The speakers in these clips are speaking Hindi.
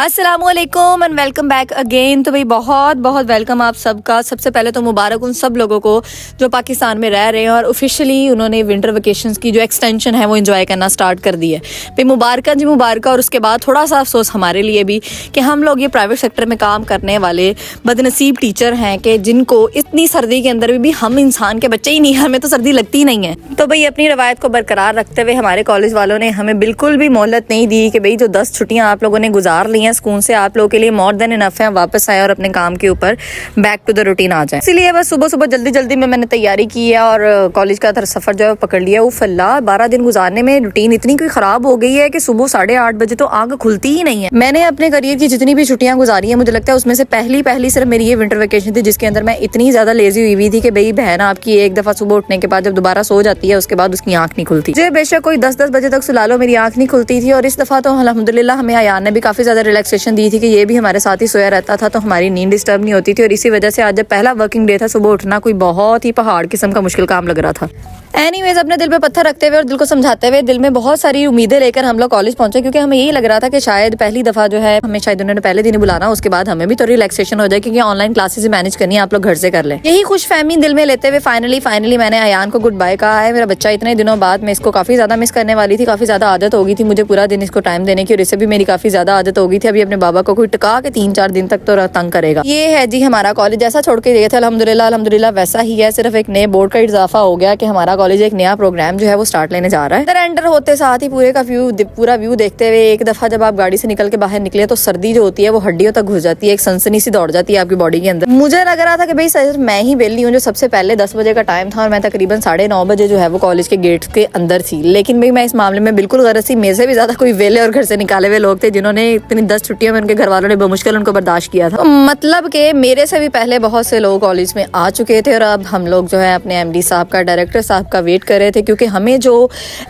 अस्सलामुअलैकुम एंड वेलकम बैक अगेन। तो भाई बहुत बहुत वेलकम आप सबका। सबसे पहले तो मुबारक उन सब लोगों को जो पाकिस्तान में रह रहे हैं और ऑफिशियली उन्होंने विंटर वेकेशंस की जो एक्सटेंशन है वो एंजॉय करना स्टार्ट कर दी है। भाई मुबारक जी मुबारक। और उसके बाद थोड़ा सा अफसोस हमारे लिए भी कि हम लोग ये प्राइवेट सेक्टर में काम करने वाले बदनसीब टीचर हैं कि जिनको इतनी सर्दी के अंदर भी हम इंसान के बच्चे ही नहीं, हमें तो सर्दी लगती ही नहीं है। तो भाई अपनी रवायत को बरकरार रखते हुए हमारे कॉलेज वालों ने हमें बिल्कुल भी मोहलत नहीं दी कि भाई जो 10 छुट्टियां आप लोगों ने गुजार ली हैं स्कूल से, आप लोगों के लिए मोर देन इनफ है, वापस आए और अपने काम के ऊपर बैक टू द रूटीन आ जाए। इसलिए बस सुबह सुबह जल्दी जल्दी में मैंने तैयारी की है और कॉलेज का सफर जो है पकड़ लिया। उफ अल्लाह, 12 दिन गुजारने में रूटीन इतनी कोई खराब हो गई है कि सुबह 8:30 बजे तो आंख खुलती ही नहीं है। मैंने अपने करियर की जितनी भी छुट्टियां गुजारी है मुझे लगता है उसमें से पहली सिर्फ मेरी ये विंटर वेकेशन थी जिसके अंदर मैं इतनी ज्यादा लेजी हुई थी कि भाई बहन आपकी एक दफा सुबह उठने के बाद जब दोबारा सो जाती है उसके बाद उसकी आंख नहीं खुलती। जो बेशक कोई 10-10 बजे तक सुला लो, मेरी आंख नहीं खुलती थी। और इस दफा तो अल्हम्दुलिल्लाह हमें अयान ने भी काफी ज्यादा रिलैक्सेशन दी थी कि ये भी हमारे साथ ही सोया रहता था तो हमारी नींद डिस्टर्ब नहीं होती थी। और इसी वजह से आज जब पहला वर्किंग डे था, सुबह उठना कोई बहुत ही पहाड़ किस्म का मुश्किल काम लग रहा था। एनीवेज, अपने दिल पे पत्थर रखते हुए और दिल को समझाते हुए दिल में बहुत सारी उम्मीदें लेकर हम लोग कॉलेज पहुंचे, क्योंकि हमें यही लग रहा था कि शायद पहली दफा जो है हमें शायद उन्होंने पहले दिन ही बुलाना, उसके बाद हमें भी तो रिलैक्सेशन हो जाए क्योंकि ऑनलाइन क्लासेस मैनेज करनी है, आप लोग घर से कर लें। यही खुशफहमी दिल में लेते हुए फाइनली मैंने अयान को गुड बाय कहा है। मेरा बच्चा इतने दिनों बाद, मैं इसको काफी ज्यादा मिस करने वाली थी, काफी ज्यादा आदत हो गई थी मुझे पूरा दिन इसको टाइम देने की और इससे भी मेरी काफी ज्यादा आदत हो गई थी। अभी अपने बाबा को कोई टिका के 3-4 दिन तक तो तंग करेगा। ये है जी हमारा कॉलेज, जैसा छोड़ के गए थे अल्हम्दुलिल्लाह वैसा ही है। सिर्फ एक नए बोर्ड का इजाफा हो गया कि हमारा कॉलेज एक नया प्रोग्राम जो है वो स्टार्ट लेने जा रहा है। एंटर होते साथ ही पूरा व्यू देखते हुए एक दफा जब आप गाड़ी से निकल के बाहर निकले तो सर्दी जो होती है वो हड्डियों तक घुस जाती है, एक सनसनी सी दौड़ जाती है आपकी बॉडी के अंदर। मुझे लग रहा था कि भाई सिर्फ मैं ही वेली हूँ जो सबसे पहले 10 बजे का टाइम था और मैं तकरीबन 9:30 बजे जो है वो कॉलेज के गेट के अंदर थी। लेकिन भाई मैं इस मामले में बिल्कुल गलत थी। मेरे से भी ज्यादा कोई वेले और घर से निकाले हुए लोग थे जिन्होंने इतनी 10 छुट्टियों में उनके घर वालों ने बमुश्किल उनको बर्दाश्त किया था। मतलब कि मेरे से भी पहले बहुत से लोग कॉलेज में आ चुके थे और अब हम लोग जो है अपने MD साहब का, डायरेक्टर साहब का वेट कर रहे थे, क्योंकि हमें जो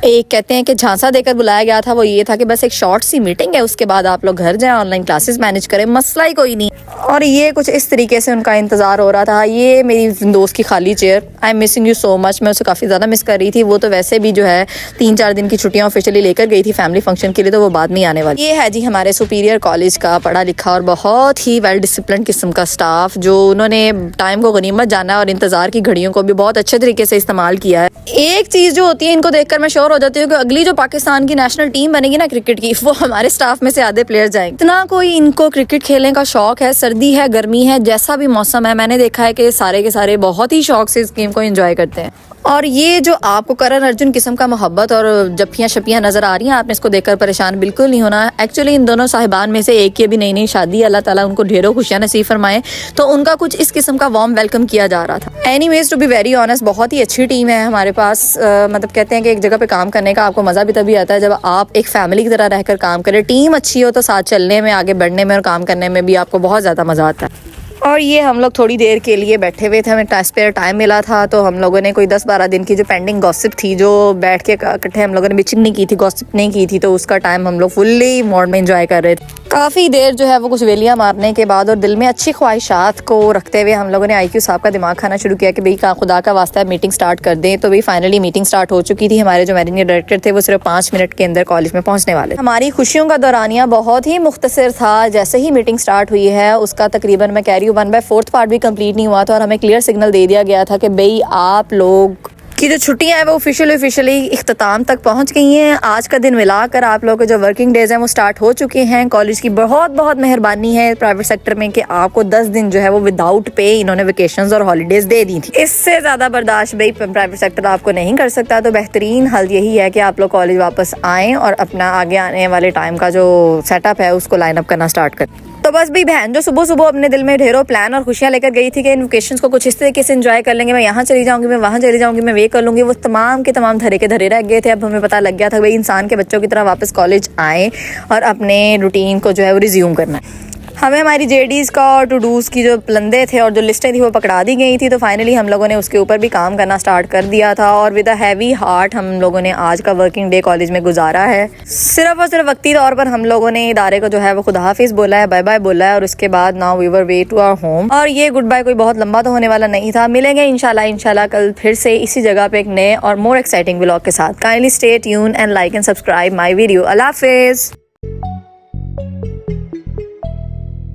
एक कहते हैं कि झांसा देकर बुलाया गया था वो ये था कि बस एक शॉर्ट सी मीटिंग है, उसके बाद आप लोग घर जाएं, ऑनलाइन क्लासेस मैनेज करें, मसला ही कोई नहीं। और ये कुछ इस तरीके से उनका इंतजार हो रहा था। ये मेरी दोस्त की खाली chair, I am missing you so much. मैं उसे काफी ज्यादा मिस कर रही थी। वो तो वैसे भी जो है 3-4 दिन की छुट्टियां ऑफिशियली लेकर गई थी फैमिली फंक्शन के लिए, तो वो बाद में आने वाली। ये है जी हमारे सुपीरियर कॉलेज का पढ़ा लिखा और बहुत ही वेल डिसिप्लिन किस्म का स्टाफ, जो उन्होंने टाइम को गनीमत जाना और इंतजार की घड़ियों को भी बहुत अच्छे तरीके से इस्तेमाल किया है। एक चीज जो होती है, इनको देखकर मैं श्योर हो जाती हूँ कि अगली जो पाकिस्तान की नेशनल टीम बनेगी ना क्रिकेट की, वो हमारे स्टाफ में से आधे प्लेयर जाएंगे। इतना कोई इनको क्रिकेट खेलने का शौक है, सर्दी है गर्मी है जैसा भी मौसम है, मैंने देखा है कि सारे के सारे बहुत ही शौक से इस गेम को एंजॉय करते हैं। और ये जो आपको करण अर्जुन किस्म का मोहब्बत और जफ्फियां शपियां नजर आ रही हैं, आपने इसको देखकर परेशान बिल्कुल नहीं होना। एक्चुअली इन दोनों साहिबान में से एक की अभी नई शादी, अल्लाह ताला उनको ढेरों खुशियां नसीब फरमाए, तो उनका कुछ इस किस्म का वार्म वेलकम किया जा रहा था। Anyways, to be very honest, बहुत ही अच्छी टीम है हमारे पास। मतलब कहते हैं कि एक जगह पे काम करने का आपको मजा भी तभी आता है जब आप एक फैमिली की तरह रहकर काम करें। टीम अच्छी हो तो साथ चलने में, आगे बढ़ने में और काम करने में भी आपको बहुत ज्यादा मजा आता है। और ये हम लोग थोड़ी देर के लिए बैठे हुए थे, हमें स्पेयर टाइम मिला था, तो हम लोगों ने कोई 10-12 दिन की जो पेंडिंग गॉसिप थी, जो बैठ के इकट्ठे हम लोगों ने बिचिंग नहीं की थी, गॉसिप नहीं की थी, तो उसका टाइम हम लोग फुल्ली मोड में एंजॉय कर रहे थे। काफ़ी देर जो है वो कुछ वेलियां मारने के बाद और दिल में अच्छी ख्वाहिशात को रखते हुए हम लोगों ने IQ साहब का दिमाग खाना शुरू किया कि भाई खुदा का वास्ता है मीटिंग स्टार्ट कर दें। तो भाई फाइनली मीटिंग स्टार्ट हो चुकी थी। हमारे जो मैनेजिंग डायरेक्टर थे वो सिर्फ 5 मिनट के अंदर कॉलेज में पहुंचने वाले। हमारी खुशियों का दौरानिया बहुत ही मुख्तसर था। जैसे ही मीटिंग स्टार्ट हुई है उसका तकरीबन मैं कह रही हूँ 1/4 पार्ट भी कंप्लीट नहीं हुआ था और हमें क्लियर सिग्नल दे दिया गया था कि भाई आप लोग की जो छुट्टियां हैं वो ऑफिशियली इख्तिताम तक पहुंच गई हैं। आज का दिन मिलाकर आप लोगों के जो वर्किंग डेज हैं वो स्टार्ट हो चुके हैं। कॉलेज की बहुत बहुत मेहरबानी है प्राइवेट सेक्टर में कि आपको 10 दिन जो है वो विदाउट पे इन्होंने वेकेशंस और हॉलीडेज दे दी थी। इससे ज्यादा बर्दाश्त भाई प्राइवेट सेक्टर आपको नहीं कर सकता। तो बेहतरीन हल यही है कि आप लोग कॉलेज वापस आएँ और अपना आगे आने वाले टाइम का जो सेटअप है उसको लाइन अप करना स्टार्ट करें। तो बस भी बहन जो सुबह सुबह अपने दिल में ढेरों प्लान और खुशियां लेकर गई थी कि इन वेकेशंस को कुछ इस तरीके से एंजॉय कर लेंगे, मैं यहाँ चली जाऊंगी, मैं वहाँ चली जाऊंगी, मैं वे कर लूंगी, वो तमाम के तमाम धरे के धरे रह गए थे। अब हमें पता लग गया था भाई इंसान के बच्चों की तरह वापस कॉलेज आए और अपने रूटीन को जो है वो रिज्यूम करना है। हमें हमारी JDs का और टू डूज की जो प्लंदे थे और जो लिस्टें थी वो पकड़ा दी गई थी। तो फाइनली हम लोगों ने उसके ऊपर भी काम करना स्टार्ट कर दिया था और विद अ हैवी हार्ट हम लोगों ने आज का वर्किंग डे कॉलेज में गुजारा है। सिर्फ और सिर्फ वक्ती तौर पर हम लोगों ने इदारे को जो है वो खुदा हाफिज बोला है, बाय बाय बोला है और उसके बाद now we were way to our home. और ये गुड बाय कोई बहुत लंबा तो होने वाला नहीं था। मिलेंगे इंशाल्लाह कल फिर से इसी जगह पे एक नए और मोर एक्साइटिंग व्लॉग के साथ। Kindly stay tune and like and subscribe my video. अल्लाह हाफिज।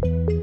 है।